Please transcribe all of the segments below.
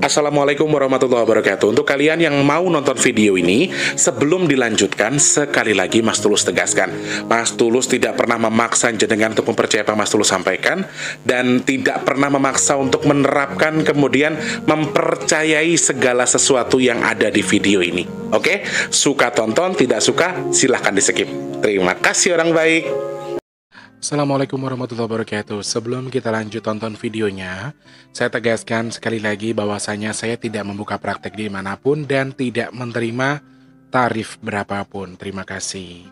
Assalamualaikum warahmatullahi wabarakatuh. Untuk kalian yang mau nonton video ini, sebelum dilanjutkan, sekali lagi Mas Tulus tegaskan, Mas Tulus tidak pernah memaksa jenengan untuk mempercayai apa Mas Tulus sampaikan, dan tidak pernah memaksa untuk menerapkan kemudian mempercayai segala sesuatu yang ada di video ini. Oke? Suka tonton, tidak suka silahkan di skip. Terima kasih orang baik. Assalamualaikum warahmatullahi wabarakatuh. Sebelum kita lanjut tonton videonya, saya tegaskan sekali lagi bahwasanya saya tidak membuka praktek dimanapun dan tidak menerima tarif berapapun. Terima kasih.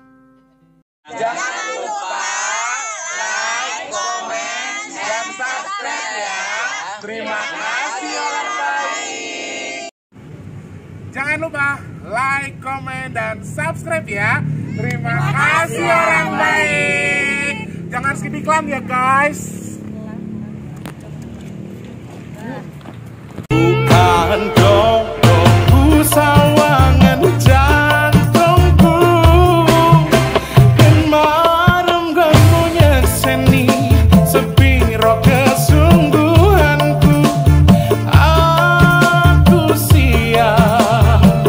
Jangan lupa like, komen, dan subscribe ya. Terima kasih orang baik. Jangan lupa like, komen, dan subscribe ya. Terima kasih orang baik. Jangan skip iklan ya guys. Bukan dongku sawangan jantungku, kemarem kamunya seni sepiro kesungguhanku. Aku siap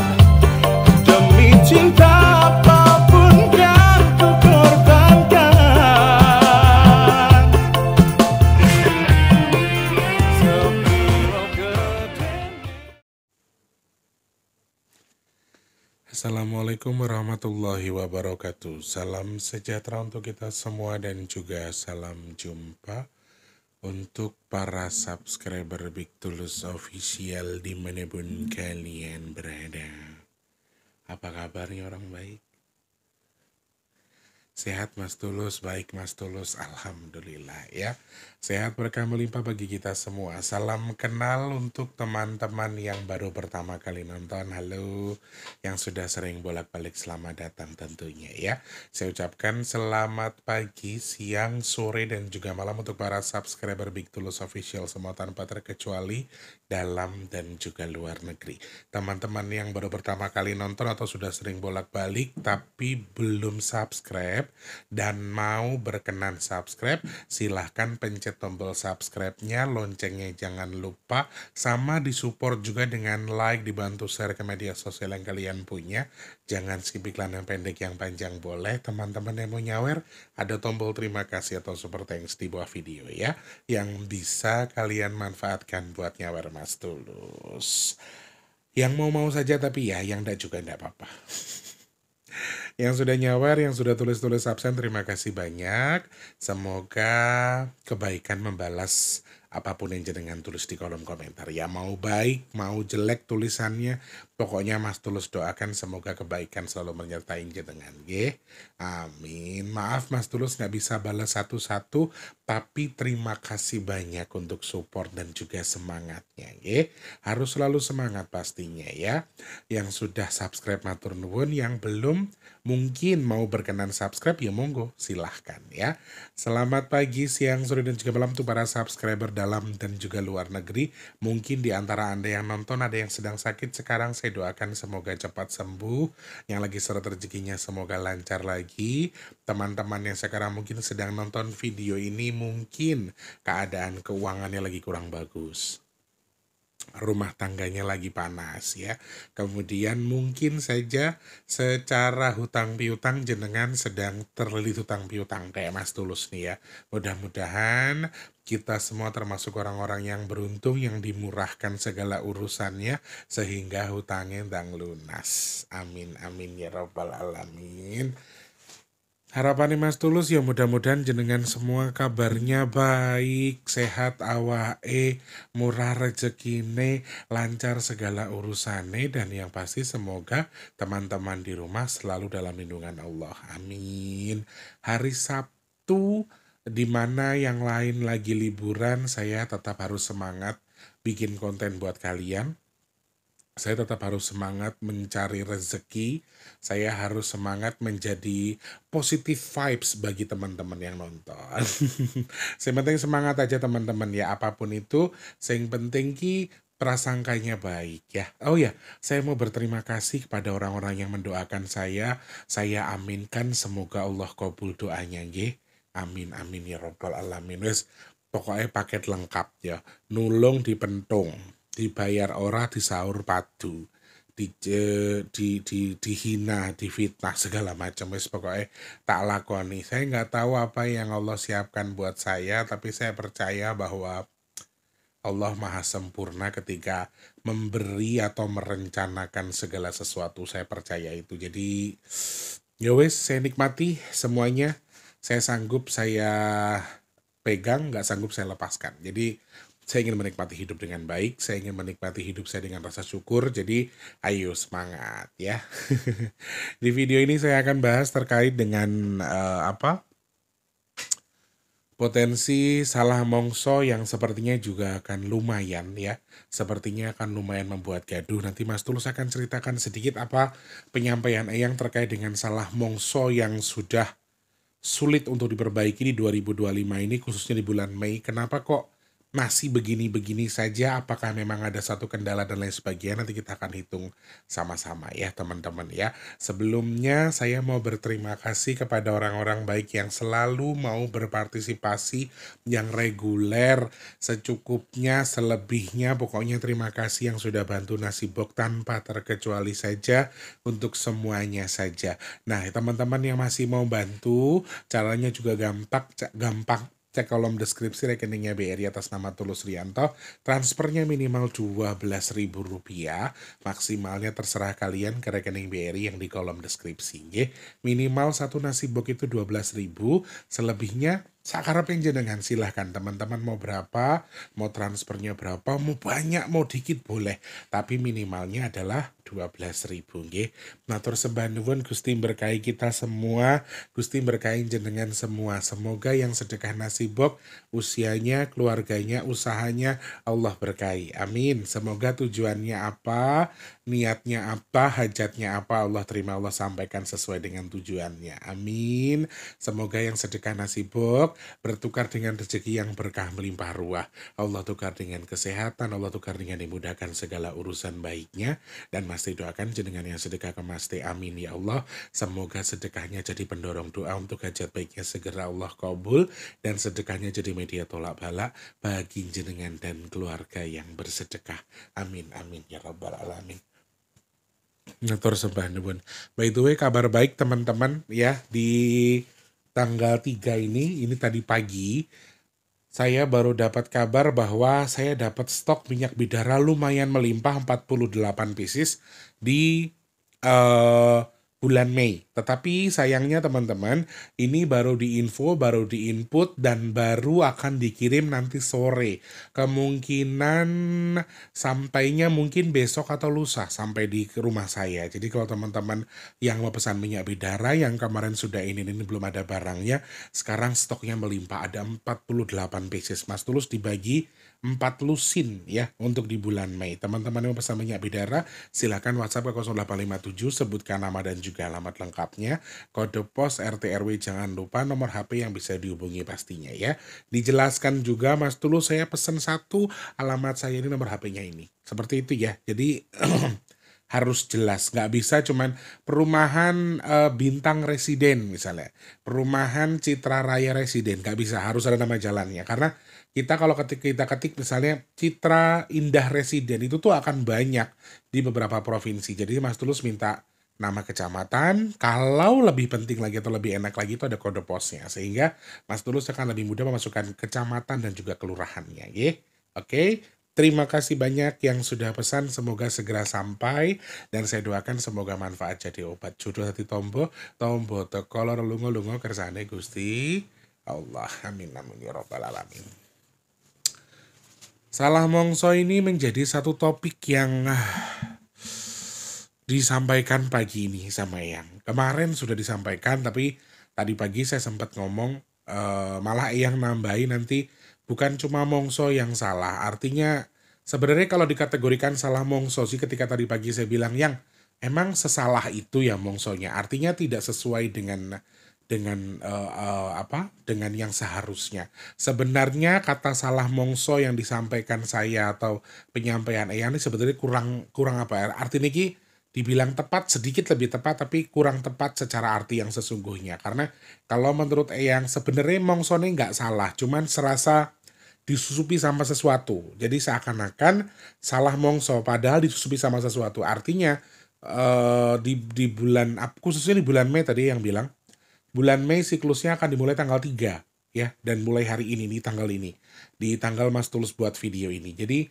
demi cinta. Assalamualaikum warahmatullahi wabarakatuh. Salam sejahtera untuk kita semua dan juga salam jumpa untuk para subscriber Big Tulus Official dimanapun kalian berada. Apa kabarnya orang baik? Sehat Mas Tulus, baik Mas Tulus, alhamdulillah ya. Sehat berkah melimpah bagi kita semua. Salam kenal untuk teman-teman yang baru pertama kali nonton. Halo, yang sudah sering bolak-balik selamat datang tentunya ya. Saya ucapkan selamat pagi, siang, sore, dan juga malam untuk para subscriber Big Tulus Official semua tanpa terkecuali dalam dan juga luar negeri. Teman-teman yang baru pertama kali nonton atau sudah sering bolak-balik tapi belum subscribe dan mau berkenan subscribe, silahkan pencet tombol subscribe-nya, loncengnya jangan lupa, sama disupport juga dengan like, dibantu share ke media sosial yang kalian punya. Jangan skip iklan yang pendek, yang panjang boleh. Teman-teman yang mau nyawer, ada tombol terima kasih atau super thanks di bawah video ya, yang bisa kalian manfaatkan buat nyawer Mas Tulus. Yang mau saja tapi ya, yang enggak juga enggak apa-apa. Yang sudah nyawer, yang sudah tulis-tulis absen, terima kasih banyak. Semoga kebaikan membalas apapun yang jenengan tulis di kolom komentar. Ya mau baik, mau jelek tulisannya, pokoknya Mas Tulus doakan semoga kebaikan selalu menyertai jenengan. Amin. Maaf Mas Tulus nggak bisa balas satu-satu, tapi terima kasih banyak untuk support dan juga semangatnya. Harus selalu semangat pastinya ya. Yang sudah subscribe matur nuwun, yang belum mungkin mau berkenan subscribe ya monggo silahkan ya. Selamat pagi, siang, sore, dan juga malam untuk para subscriber dalam dan juga luar negeri. Mungkin di antara Anda yang nonton ada yang sedang sakit sekarang, saya doakan semoga cepat sembuh. Yang lagi seret rezekinya semoga lancar lagi. Teman-teman yang sekarang mungkin sedang nonton video ini mungkin keadaan keuangannya lagi kurang bagus, rumah tangganya lagi panas ya. Kemudian mungkin saja secara hutang piutang jenengan sedang terlilit hutang piutang kayak Mas Tulus nih ya. Mudah-mudahan kita semua termasuk orang-orang yang beruntung yang dimurahkan segala urusannya sehingga hutangnya ndang lunas. Amin amin ya rabbal alamin. Harapannya Mas Tulus ya mudah-mudahan jenengan semua kabarnya baik, sehat awake, murah rezekine, lancar segala urusane, dan yang pasti semoga teman-teman di rumah selalu dalam lindungan Allah. Amin. Hari Sabtu di mana yang lain lagi liburan, saya tetap harus semangat bikin konten buat kalian. Saya tetap harus semangat mencari rezeki. Saya harus semangat menjadi positive vibes bagi teman-teman yang nonton. Yang penting semangat aja teman-teman ya. Apapun itu, yang penting ki prasangkanya baik ya. Oh ya, saya mau berterima kasih kepada orang-orang yang mendoakan saya. Saya aminkan semoga Allah kabul doanya nggih. Amin amin ya robbal alamin. Wes pokoknya paket lengkap ya. Nulung dipentung. dibayar ora, disaur padu, dihina, difitnah segala macam, wis pokoknya tak lakoni. Saya nggak tahu apa yang Allah siapkan buat saya, tapi saya percaya bahwa Allah maha sempurna ketika memberi atau merencanakan segala sesuatu. Saya percaya itu. Jadi ya wes, saya nikmati semuanya. Saya sanggup saya pegang, nggak sanggup saya lepaskan. Jadi saya ingin menikmati hidup dengan baik, saya ingin menikmati hidup saya dengan rasa syukur. Jadi ayo semangat ya. Di video ini saya akan bahas terkait dengan potensi salah mongso yang sepertinya juga akan lumayan ya. Sepertinya akan lumayan membuat gaduh. Nanti Mas Tulus akan ceritakan sedikit apa penyampaian Eyang terkait dengan salah mongso yang sudah sulit untuk diperbaiki di 2025 ini, khususnya di bulan Mei. Kenapa kok masih begini-begini saja? Apakah memang ada satu kendala dan lain sebagainya? Nanti kita akan hitung sama-sama ya teman-teman ya. Sebelumnya saya mau berterima kasih kepada orang-orang baik yang selalu mau berpartisipasi, yang reguler, secukupnya, selebihnya. Pokoknya terima kasih yang sudah bantu Nasibok tanpa terkecuali saja, untuk semuanya saja. Nah teman-teman yang masih mau bantu, caranya juga gampang. Cek kolom deskripsi rekeningnya BRI atas nama Tulus Rianto. Transfernya minimal Rp12.000. Maksimalnya terserah kalian ke rekening BRI yang di kolom deskripsi. Minimal satu nasi box itu 12.000. Selebihnya sakarep yang jenengan, silahkan teman-teman mau berapa, mau transfernya berapa, mau banyak, mau dikit boleh. Tapi minimalnya adalah 12.000 nggih. Matur sembah nuwun, Gusti berkahi kita semua, Gusti berkahi jenengan semua. Semoga yang sedekah nasibok, usianya, keluarganya, usahanya Allah berkahi. Amin. Semoga tujuannya apa, niatnya apa, hajatnya apa, Allah terima, Allah sampaikan sesuai dengan tujuannya. Amin. Semoga yang sedekah nasibok bertukar dengan rezeki yang berkah melimpah ruah. Allah tukar dengan kesehatan, Allah tukar dengan dimudahkan segala urusan baiknya. Dan Mas Teh doakan jenengan yang sedekah ke Mas Teh, amin ya Allah. Semoga sedekahnya jadi pendorong doa untuk hajat baiknya segera Allah kabul, dan sedekahnya jadi media tolak bala bagi jenengan dan keluarga yang bersedekah. Amin amin ya rabbal alamin. Natur sembah nuwun. By the way, kabar baik teman-teman ya, di tanggal 3 ini tadi pagi saya baru dapat kabar bahwa saya dapat stok minyak bidara lumayan melimpah 48 pieces di bulan Mei. Tetapi sayangnya teman-teman, ini baru diinfo, baru diinput, dan baru akan dikirim nanti sore. Kemungkinan sampainya mungkin besok atau lusa sampai di rumah saya. Jadi kalau teman-teman yang mau pesan minyak bidara yang kemarin sudah ini belum ada barangnya, sekarang stoknya melimpah, ada 48 pieces. Mas Tulus dibagi 4 lusin ya untuk di bulan Mei. Teman-teman yang pesan minyak bidara, silakan WhatsApp ke 0857, sebutkan nama dan juga alamat lengkapnya, kode pos, RT RW, jangan lupa nomor HP yang bisa dihubungi pastinya ya. Dijelaskan juga Mas Tulus, saya pesan satu, alamat saya ini, nomor HP-nya ini. Seperti itu ya. Jadi harus jelas, nggak bisa cuman perumahan Bintang Residen misalnya, perumahan Citra Raya Residen, nggak bisa, harus ada nama jalannya. Karena kita kalau kita ketik misalnya Citra Indah Residen, itu tuh akan banyak di beberapa provinsi. Jadi Mas Tulus minta nama kecamatan, kalau lebih penting lagi atau lebih enak lagi itu ada kode posnya, sehingga Mas Tulus akan lebih mudah memasukkan kecamatan dan juga kelurahannya ya. Oke. Terima kasih banyak yang sudah pesan, semoga segera sampai, dan saya doakan semoga manfaat jadi obat. Jodoh hati tombo tekolor lungo kersane Gusti Allah. Amin amin ya rabbal alamin. Salah mongso ini menjadi satu topik yang disampaikan pagi ini sama Eyang. Kemarin sudah disampaikan, tapi tadi pagi saya sempat ngomong, malah Eyang nambahin nanti bukan cuma mongso yang salah. Artinya sebenarnya kalau dikategorikan salah mongso sih, ketika tadi pagi saya bilang yang emang sesalah itu ya mongsonya. Artinya tidak sesuai dengan yang seharusnya. Sebenarnya kata salah mongso yang disampaikan saya atau penyampaian Eyang ini sebetulnya kurang apa ya? Artinya ini dibilang tepat, sedikit lebih tepat, tapi kurang tepat secara arti yang sesungguhnya. Karena kalau menurut Eyang sebenarnya mongsone nggak salah, cuman serasa disusupi sama sesuatu. Jadi seakan-akan salah mongso padahal disusupi sama sesuatu. Artinya di bulan khususnya di bulan Mei tadi yang bilang, bulan Mei siklusnya akan dimulai tanggal 3 ya, dan mulai hari ini di tanggal Mas Tulus buat video ini. Jadi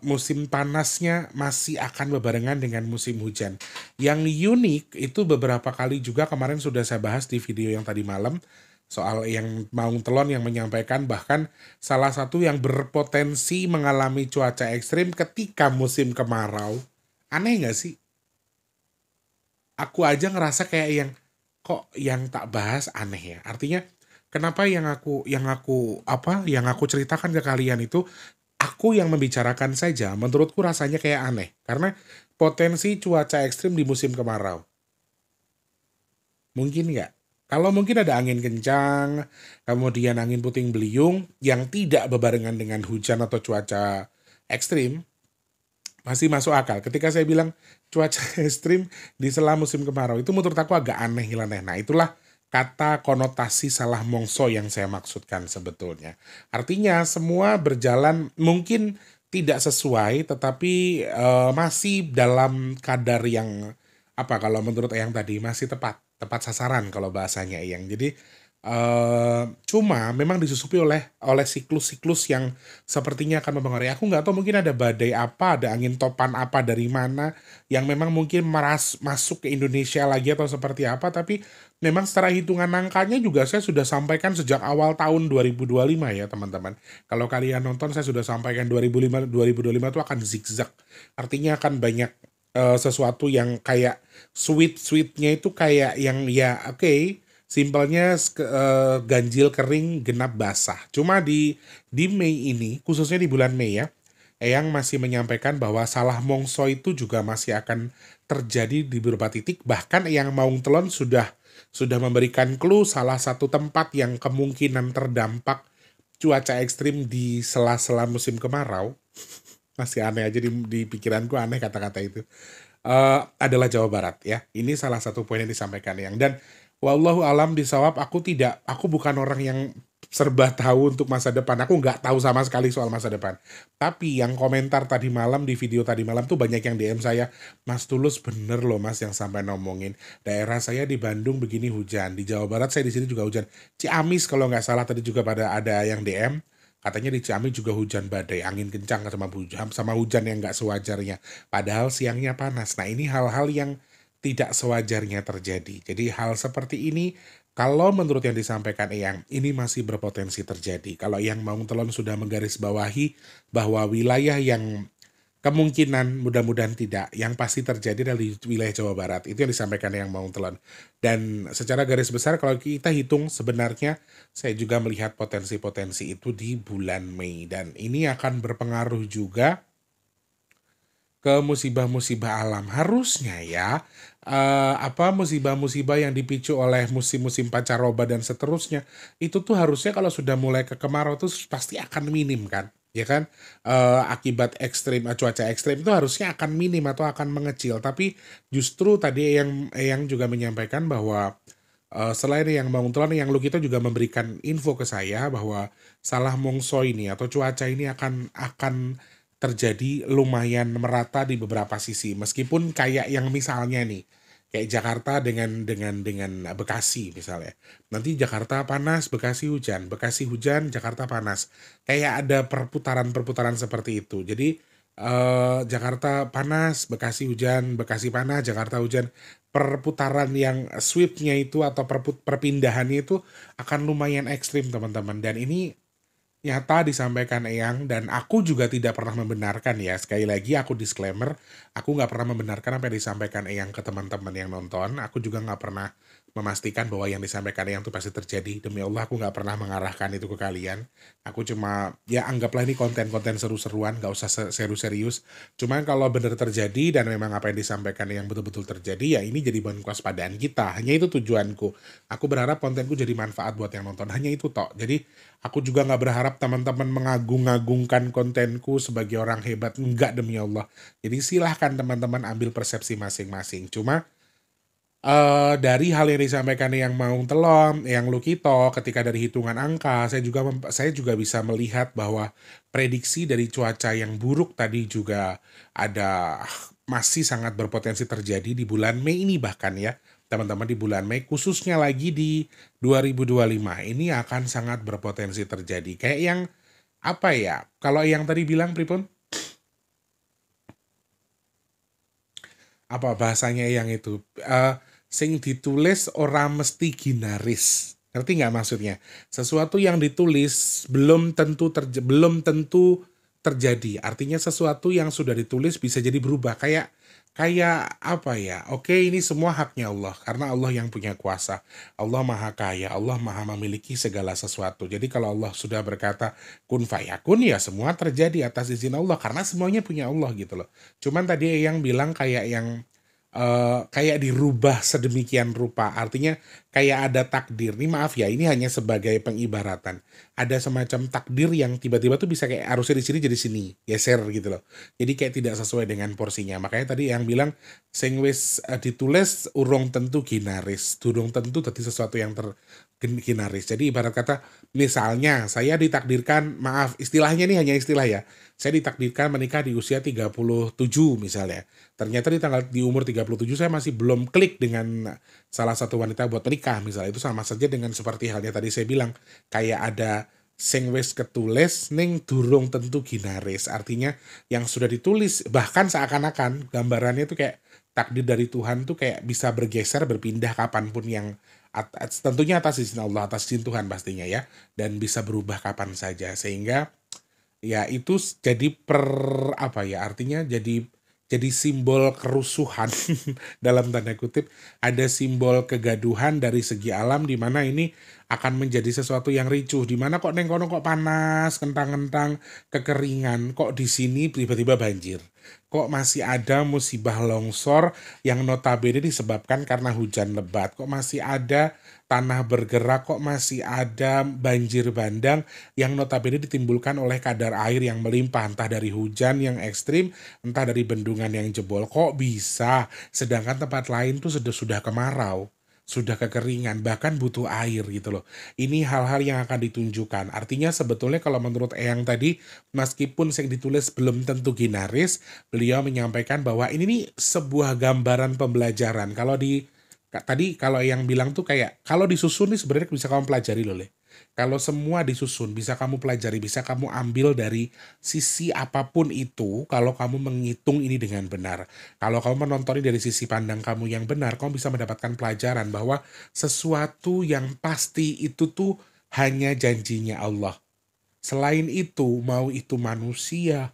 musim panasnya masih akan berbarengan dengan musim hujan. Yang unik itu beberapa kali juga kemarin sudah saya bahas di video yang tadi malam soal yang Maung Telon yang menyampaikan bahkan salah satu yang berpotensi mengalami cuaca ekstrim ketika musim kemarau. Aneh nggak sih? Aku aja ngerasa kayak kok yang tak bahas aneh ya. Artinya kenapa yang aku ceritakan ke kalian itu aku yang membicarakan saja, menurutku rasanya kayak aneh karena potensi cuaca ekstrim di musim kemarau. Mungkin nggak? Kalau mungkin ada angin kencang, kemudian angin puting beliung yang tidak berbarengan dengan hujan atau cuaca ekstrim, masih masuk akal. Ketika saya bilang cuaca ekstrim di sela musim kemarau, itu menurut aku agak aneh nyeleneh. Nah itulah kata konotasi salah mongso yang saya maksudkan sebetulnya. Artinya semua berjalan mungkin tidak sesuai, tetapi masih dalam kadar yang apa kalau menurut Eyang tadi masih tepat sasaran kalau bahasanya Eyang. Jadi cuma memang disusupi oleh siklus-siklus yang sepertinya akan mempengaruhi. Aku nggak tahu mungkin ada badai apa, ada angin topan apa dari mana yang memang mungkin masuk ke Indonesia lagi atau seperti apa. Tapi memang secara hitungan angkanya juga saya sudah sampaikan sejak awal tahun 2025 ya teman-teman. Kalau kalian nonton saya sudah sampaikan 2025 itu akan zigzag. Artinya akan banyak sesuatu yang kayak sweetnya itu kayak yang ya oke, simpelnya ganjil kering genap basah. Cuma di Mei ini, khususnya di bulan Mei ya, Eyang masih menyampaikan bahwa salah mongso itu juga masih akan terjadi di beberapa titik. Bahkan Eyang Maung Telon sudah memberikan clue salah satu tempat yang kemungkinan terdampak cuaca ekstrim di sela-sela musim kemarau. Masih aneh aja di pikiranku, aneh kata-kata itu. Adalah Jawa Barat ya. Ini salah satu poin yang disampaikan yang dan wallahu alam bisawab, aku bukan orang yang serba tahu untuk masa depan. Aku nggak tahu sama sekali soal masa depan. Tapi yang komentar tadi malam di video tadi malam tuh banyak yang DM saya, Mas Tulus bener loh Mas yang sampai ngomongin daerah saya di Bandung begini hujan, di Jawa Barat saya di sini juga hujan. Ciamis kalau nggak salah tadi juga pada ada yang DM. Katanya di Ciamis juga hujan badai, angin kencang sama hujan yang nggak sewajarnya. Padahal siangnya panas. Nah ini hal-hal yang tidak sewajarnya terjadi. Jadi hal seperti ini, kalau menurut yang disampaikan Eyang, ini masih berpotensi terjadi. Kalau Eyang Maung Telon sudah menggarisbawahi bahwa wilayah yang kemungkinan mudah-mudahan tidak, yang pasti terjadi adalah di wilayah Jawa Barat. Itu yang disampaikan Eyang Maung Telon. Dan secara garis besar kalau kita hitung sebenarnya saya juga melihat potensi-potensi itu di bulan Mei. Dan ini akan berpengaruh juga ke musibah-musibah alam. Harusnya ya, musibah-musibah yang dipicu oleh musim-musim pancaroba dan seterusnya, itu tuh harusnya kalau sudah mulai ke kemarau tuh pasti akan minim kan. Ya kan, akibat cuaca ekstrim itu harusnya akan minim atau akan mengecil. Tapi justru tadi yang juga menyampaikan bahwa selain yang Maung Telon, yang Lukito juga memberikan info ke saya bahwa salah mongso ini atau cuaca ini akan terjadi lumayan merata di beberapa sisi. Meskipun kayak yang misalnya nih, kayak Jakarta dengan Bekasi misalnya. Nanti Jakarta panas, Bekasi hujan, Jakarta panas. Kayak ada perputaran-perputaran seperti itu. Jadi Jakarta panas, Bekasi hujan, Bekasi panas, Jakarta hujan. Perputaran yang sweepnya itu atau perpindahannya itu akan lumayan ekstrim teman-teman. Dan ini nyata disampaikan Eyang, dan aku juga tidak pernah membenarkan ya. Sekali lagi aku disclaimer, aku nggak pernah membenarkan apa yang disampaikan Eyang ke teman-teman yang nonton. Aku juga nggak pernah memastikan bahwa yang disampaikan Eyang itu pasti terjadi. Demi Allah aku nggak pernah mengarahkan itu ke kalian. Aku cuma ya anggaplah ini konten-konten seru-seruan, nggak usah serius-serius. Cuman kalau benar terjadi dan memang apa yang disampaikan yang betul-betul terjadi, ya ini jadi bahan kewaspadaan kita. Hanya itu tujuanku. Aku berharap kontenku jadi manfaat buat yang nonton. Hanya itu tok. Jadi aku juga nggak berharap teman-teman mengagung-agungkan kontenku sebagai orang hebat. Enggak, demi Allah. Jadi silahkan teman-teman ambil persepsi masing-masing. Cuma dari hal yang disampaikan yang mau telom, yang Lukito, ketika dari hitungan angka, saya juga bisa melihat bahwa prediksi dari cuaca yang buruk tadi juga ada masih sangat berpotensi terjadi di bulan Mei ini bahkan ya. Teman-teman di bulan Mei khususnya lagi di 2025 ini akan sangat berpotensi terjadi. Kayak yang apa ya? Kalau yang tadi bilang Pripun? Apa bahasanya yang itu sing ditulis ora mesti ginaris, ngerti nggak maksudnya? Sesuatu yang ditulis belum tentu terjadi, artinya sesuatu yang sudah ditulis bisa jadi berubah, kayak kayak apa ya, oke ini semua haknya Allah karena Allah yang punya kuasa, Allah maha kaya, Allah maha memiliki segala sesuatu. Jadi kalau Allah sudah berkata kun fayakun ya semua terjadi atas izin Allah karena semuanya punya Allah gitu loh. Cuman tadi yang bilang kayak yang kayak dirubah sedemikian rupa, artinya kayak ada takdir. Ini maaf ya, ini hanya sebagai pengibaratan. Ada semacam takdir yang tiba-tiba tuh bisa kayak harusnya di sini jadi sini, geser gitu loh. Jadi kayak tidak sesuai dengan porsinya. Makanya tadi yang bilang sing wis ditulis urung tentu ginaris, durung tentu tadi sesuatu yang ginaris. Jadi ibarat kata misalnya saya ditakdirkan, maaf istilahnya ini hanya istilah ya. Saya ditakdirkan menikah di usia 37 misalnya. Ternyata di umur 37 saya masih belum klik dengan salah satu wanita buat menikah misalnya. Itu sama saja dengan seperti halnya tadi saya bilang, kayak ada sing wis ketulis ning durung tentu ginaris. Artinya yang sudah ditulis bahkan seakan-akan gambarannya itu kayak takdir dari Tuhan tuh kayak bisa bergeser berpindah kapanpun yang tentunya atas izin Allah, atas izin Tuhan pastinya ya, dan bisa berubah kapan saja, sehingga ya itu jadi apa ya, artinya jadi simbol kerusuhan dalam tanda kutip, ada simbol kegaduhan dari segi alam di mana ini akan menjadi sesuatu yang ricuh, di mana kok neng kono kok panas, kentang-kentang, kekeringan, kok di sini tiba-tiba banjir. Kok masih ada musibah longsor yang notabene disebabkan karena hujan lebat. Kok masih ada tanah bergerak, kok masih ada banjir bandang yang notabene ditimbulkan oleh kadar air yang melimpah, entah dari hujan yang ekstrim, entah dari bendungan yang jebol. Kok bisa? Sedangkan tempat lain tuh sudah kemarau, sudah kekeringan, bahkan butuh air gitu loh. Ini hal-hal yang akan ditunjukkan. Artinya sebetulnya kalau menurut Eyang tadi, meskipun yang ditulis belum tentu ginaris, beliau menyampaikan bahwa ini nih sebuah gambaran pembelajaran. Tadi kalau yang bilang tuh kayak kalau disusun nih sebenarnya bisa kamu pelajari loh, Le. Kalau semua disusun bisa kamu pelajari, bisa kamu ambil dari sisi apapun itu kalau kamu menghitung ini dengan benar. Kalau kamu menonton dari sisi pandang kamu yang benar, kamu bisa mendapatkan pelajaran bahwa sesuatu yang pasti itu tuh hanya janjinya Allah. Selain itu, mau itu manusia,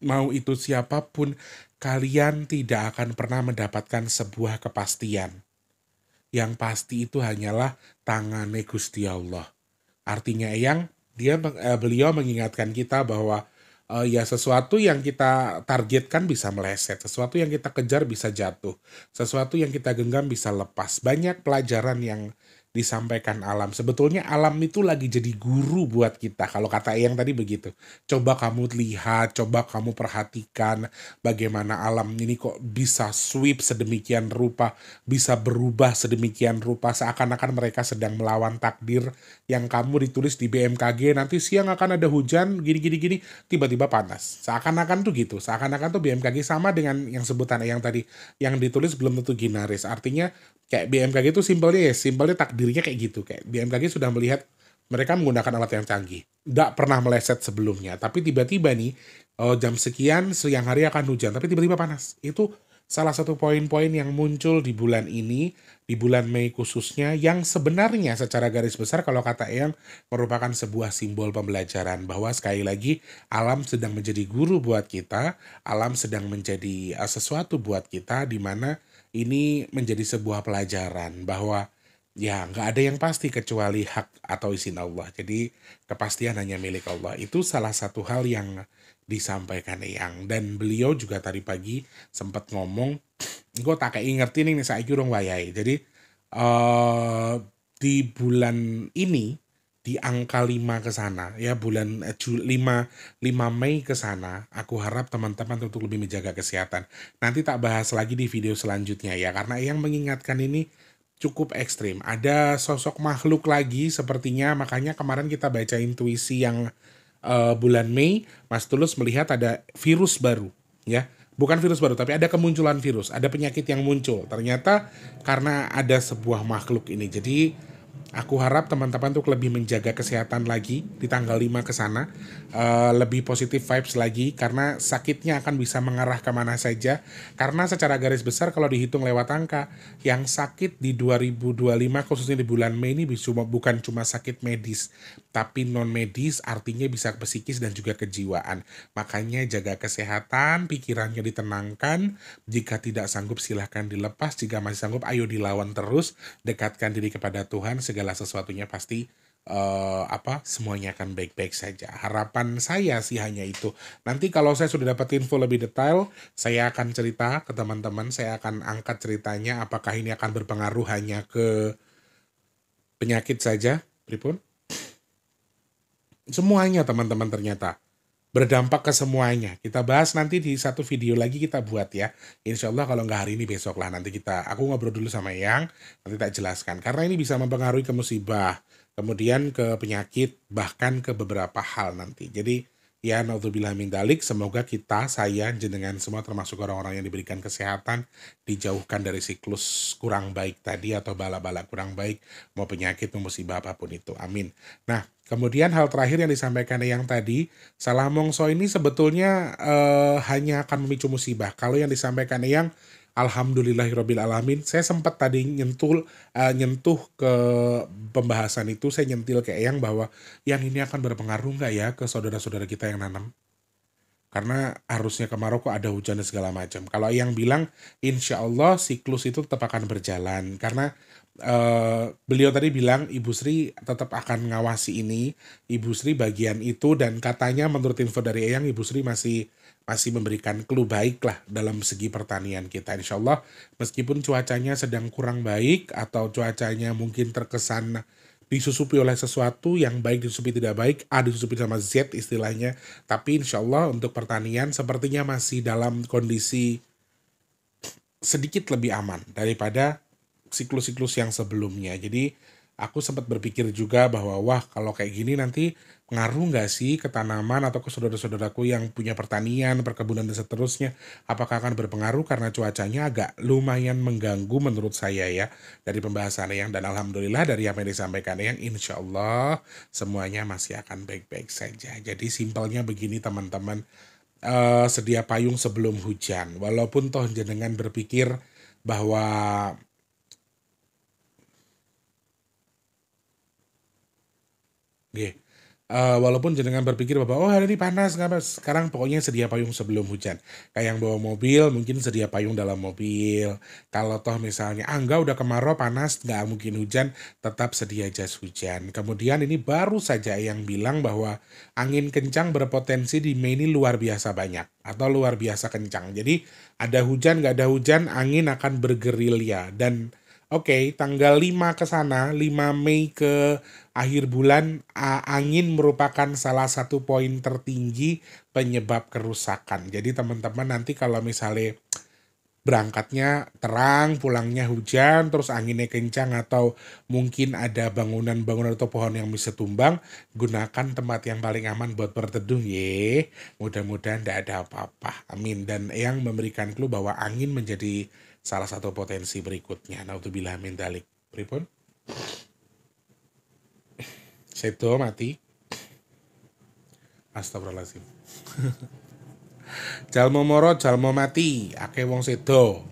mau itu siapapun, kalian tidak akan pernah mendapatkan sebuah kepastian. Yang pasti itu hanyalah tangannya Gusti Allah. Artinya yang beliau mengingatkan kita bahwa ya sesuatu yang kita targetkan bisa meleset, sesuatu yang kita kejar bisa jatuh, sesuatu yang kita genggam bisa lepas. Banyak pelajaran yang disampaikan alam. Sebetulnya alam itu lagi jadi guru buat kita. Kalau kata yang tadi begitu. Coba kamu lihat, coba kamu perhatikan bagaimana alam ini kok bisa sweep sedemikian rupa, bisa berubah sedemikian rupa, seakan-akan mereka sedang melawan takdir. Yang kamu ditulis di BMKG nanti siang akan ada hujan gini, tiba-tiba panas. Seakan-akan tuh gitu, seakan-akan tuh BMKG sama dengan yang sebutan yang tadi, yang ditulis belum tentu ginaris. Artinya kayak BMKG itu simpelnya takdirnya kayak gitu. Kayak BMKG sudah melihat mereka menggunakan alat yang canggih, nggak pernah meleset sebelumnya, tapi tiba-tiba nih jam sekian siang hari akan hujan, tapi tiba-tiba panas. Itu salah satu poin-poin yang muncul di bulan ini, di bulan Mei khususnya, yang sebenarnya secara garis besar kalau kata Eyang merupakan sebuah simbol pembelajaran bahwa sekali lagi alam sedang menjadi guru buat kita, alam sedang menjadi sesuatu buat kita, di mana ini menjadi sebuah pelajaran bahwa ya nggak ada yang pasti kecuali hak atau izin Allah. Jadi kepastian hanya milik Allah. Itu salah satu hal yang disampaikan Eyang, dan beliau juga tadi pagi sempat ngomong, gue tak kayak ngerti nih saya urung wayai. Jadi di bulan ini di angka 5 ke sana ya, bulan 5 Mei ke sana. Aku harap teman-teman untuk lebih menjaga kesehatan. Nanti tak bahas lagi di video selanjutnya ya, karena yang mengingatkan ini cukup ekstrim. Ada sosok makhluk lagi sepertinya, makanya kemarin kita baca intuisi yang bulan Mei, Mas Tulus melihat ada virus baru ya. Bukan virus baru, tapi ada kemunculan virus, ada penyakit yang muncul. Ternyata karena ada sebuah makhluk ini. Jadi aku harap teman-teman untuk lebih menjaga kesehatan lagi di tanggal 5 ke sana, lebih positif vibes lagi, karena sakitnya akan bisa mengarah kemana saja. Karena secara garis besar kalau dihitung lewat angka, yang sakit di 2025 khususnya di bulan Mei ini bukan cuma sakit medis, tapi non medis, artinya bisa psikis dan juga kejiwaan. Makanya jaga kesehatan, pikirannya ditenangkan. Jika tidak sanggup silahkan dilepas, jika masih sanggup ayo dilawan terus, dekatkan diri kepada Tuhan, segala sesuatunya pasti semuanya akan baik-baik saja. Harapan saya sih hanya itu. Nanti kalau saya sudah dapat info lebih detail, saya akan cerita ke teman-teman, saya akan angkat ceritanya apakah ini akan berpengaruh hanya ke penyakit saja, pripun? Semuanya teman-teman ternyata berdampak ke semuanya. Kita bahas nanti di satu video lagi kita buat ya. Insya Allah kalau nggak hari ini besok lah, nanti aku ngobrol dulu sama Yang, nanti tak jelaskan. Karena ini bisa mempengaruhi ke musibah, kemudian ke penyakit, bahkan ke beberapa hal nanti. Jadi ya naudzubillah min dalik, semoga kita, saya, jenengan semua termasuk orang-orang yang diberikan kesehatan, dijauhkan dari siklus kurang baik tadi atau bala-bala kurang baik, mau penyakit, mau musibah apapun itu. Amin. Nah, kemudian hal terakhir yang disampaikan yang tadi, salah mongso ini sebetulnya hanya akan memicu musibah. Kalau yang disampaikan yang alhamdulillahirabbil alamin, saya sempat tadi nyentuh ke pembahasan itu, saya nyentil ke Eyang bahwa yang ini akan berpengaruh nggak ya ke saudara-saudara kita yang nanam? Karena harusnya kemarau kok ada hujan dan segala macam. Kalau yang bilang insya Allah siklus itu tetap akan berjalan, karena beliau tadi bilang Ibu Sri tetap akan ngawasi ini, Ibu Sri bagian itu, dan katanya menurut info dari Eyang, Ibu Sri masih memberikan clue baik lah dalam segi pertanian kita. Insya Allah meskipun cuacanya sedang kurang baik atau cuacanya mungkin terkesan disusupi oleh sesuatu yang baik disusupi tidak baik, A disusupi sama Z istilahnya, tapi insya Allah untuk pertanian sepertinya masih dalam kondisi sedikit lebih aman daripada siklus-siklus yang sebelumnya. Jadi aku sempat berpikir juga bahwa wah kalau kayak gini nanti ngaruh nggak sih ke tanaman atau ke saudara-saudaraku yang punya pertanian, perkebunan dan seterusnya. Apakah akan berpengaruh karena cuacanya agak lumayan mengganggu menurut saya ya dari pembahasan yang, dan alhamdulillah dari apa yang disampaikan yang insya Allah semuanya masih akan baik-baik saja. Jadi simpelnya begini teman-teman, sedia payung sebelum hujan. Walaupun toh jenengan berpikir bahwa walaupun jenengan berpikir bahwa oh hari ini panas nggak apa, sekarang pokoknya sedia payung sebelum hujan. Kayak yang bawa mobil mungkin sedia payung dalam mobil. Kalau toh misalnya enggak udah kemarau panas nggak mungkin hujan, tetap sedia jas hujan. Kemudian ini baru saja yang bilang bahwa angin kencang berpotensi di Mei ini luar biasa banyak atau luar biasa kencang. Jadi ada hujan nggak ada hujan, angin akan bergerilya. Dan oke, tanggal 5 ke sana, 5 Mei ke akhir bulan, angin merupakan salah satu poin tertinggi penyebab kerusakan. Jadi teman-teman nanti kalau misalnya berangkatnya terang, pulangnya hujan, terus anginnya kencang atau mungkin ada bangunan-bangunan atau pohon yang bisa tumbang, gunakan tempat yang paling aman buat berteduh ye. Mudah-mudahan tidak ada apa-apa. Amin. Dan yang memberikan clue bahwa angin menjadi salah satu potensi berikutnya. Naudzubillah min dzalik. Pripun? Sedo mati. Astagfirullahaladzim. Jalmo moro, jalmo mati. Akeh wong sedo.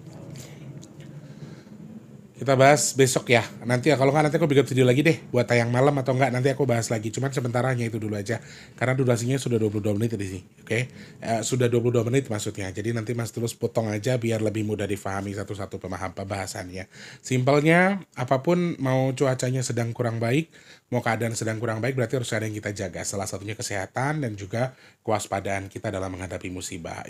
Kita bahas besok ya. Nanti kalau nggak nanti aku bikin video lagi deh buat tayang malam atau enggak nanti aku bahas lagi. Cuman sebentar hanya itu dulu aja. Karena durasinya sudah 22 menit di sini. Oke. Sudah 22 menit maksudnya. Jadi nanti Mas terus potong aja biar lebih mudah difahami satu-satu pembahasannya. Simpelnya apapun mau cuacanya sedang kurang baik, mau keadaan sedang kurang baik berarti harus ada yang kita jaga. Salah satunya kesehatan dan juga kewaspadaan kita dalam menghadapi musibah.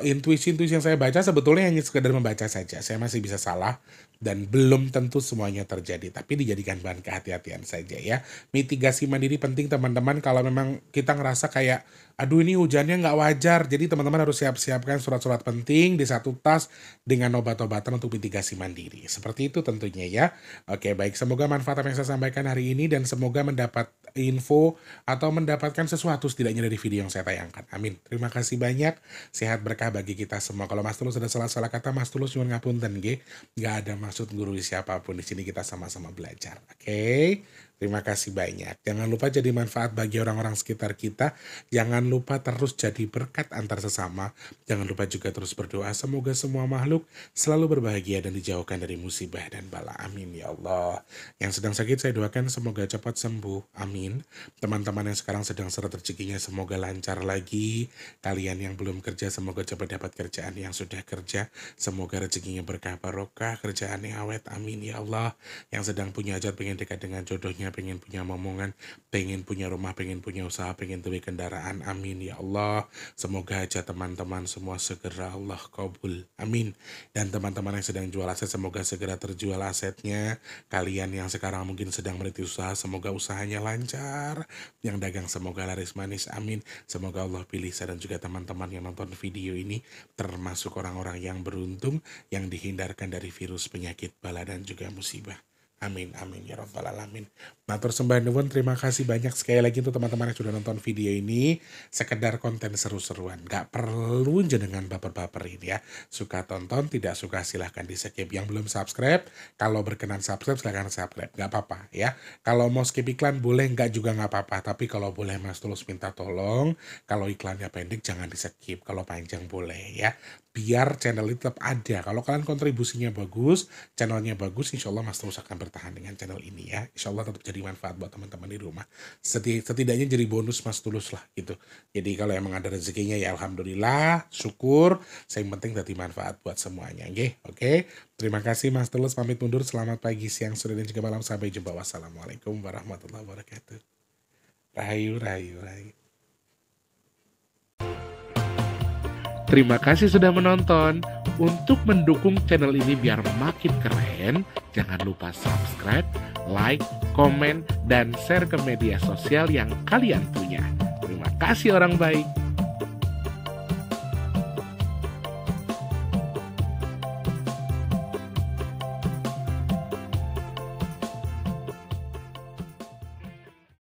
intuisi-intuisi yang saya baca sebetulnya hanya sekedar membaca saja. Saya masih bisa salah dan belum tentu semuanya terjadi, tapi dijadikan bahan kehati-hatian saja ya. Mitigasi mandiri penting teman-teman kalau memang kita ngerasa kayak, aduh ini hujannya nggak wajar, jadi teman-teman harus siap-siapkan surat-surat penting di satu tas dengan obat-obatan untuk mitigasi mandiri. Seperti itu tentunya ya. Oke, baik. Semoga manfaat apa yang saya sampaikan hari ini dan semoga mendapat info atau mendapatkan sesuatu setidaknya dari video yang saya tayangkan. Amin. Terima kasih banyak. Sehat berkah bagi kita semua. Kalau Mas Tulus ada salah-salah kata, Mas Tulus nyuwun ngapunten nggih. Nggak ada maksud gurui siapapun. Di sini kita sama-sama belajar. Oke? Terima kasih banyak. Jangan lupa jadi manfaat bagi orang-orang sekitar kita. Jangan lupa terus jadi berkat antar sesama. Jangan lupa juga terus berdoa. Semoga semua makhluk selalu berbahagia dan dijauhkan dari musibah dan bala. Amin ya Allah. Yang sedang sakit saya doakan semoga cepat sembuh. Amin. Teman-teman yang sekarang sedang seret rezekinya semoga lancar lagi. Kalian yang belum kerja semoga cepat dapat kerjaan. Yang sudah kerja semoga rezekinya berkah barokah. Kerjaannya awet. Amin ya Allah. Yang sedang punya hajat pengen dekat dengan jodohnya, pengen punya momongan, pengen punya rumah, pengen punya usaha, pengen tuh kendaraan. Amin ya Allah. Semoga aja teman-teman semua segera Allah kabul. Amin. Dan teman-teman yang sedang jual aset semoga segera terjual asetnya. Kalian yang sekarang mungkin sedang meniti usaha semoga usahanya lancar. Yang dagang semoga laris manis. Amin. Semoga Allah pilih saya dan juga teman-teman yang nonton video ini termasuk orang-orang yang beruntung yang dihindarkan dari virus, penyakit, bala dan juga musibah. Amin, amin, ya rabbal alamin. Matur sembah nuwun, terima kasih banyak sekali lagi untuk teman-teman yang sudah nonton video ini. Sekedar konten seru-seruan, gak perlu jenengan baper-baperin ya. Suka tonton, tidak suka silahkan di skip. Yang belum subscribe, kalau berkenan subscribe silahkan subscribe, gak apa-apa ya. Kalau mau skip iklan boleh, gak juga gak apa-apa. Tapi kalau boleh Mas Tulus minta tolong, kalau iklannya pendek jangan di skip, kalau panjang boleh ya. Biar channel itu tetap ada. Kalau kalian kontribusinya bagus, channelnya bagus, insya Allah Mas Tulus akan bertahan dengan channel ini ya. Insya Allah tetap jadi manfaat buat teman-teman di rumah. Setidaknya jadi bonus Mas Tulus lah gitu. Jadi kalau emang ada rezekinya ya alhamdulillah, syukur. Yang penting tadi manfaat buat semuanya. Oke. Terima kasih Mas Tulus, pamit mundur. Selamat pagi, siang, sore, dan juga malam. Sampai jumpa. Wassalamualaikum warahmatullahi wabarakatuh. Rahayu, rahayu, rahayu. Terima kasih sudah menonton. Untuk mendukung channel ini biar makin keren, jangan lupa subscribe, like, komen, dan share ke media sosial yang kalian punya. Terima kasih orang baik.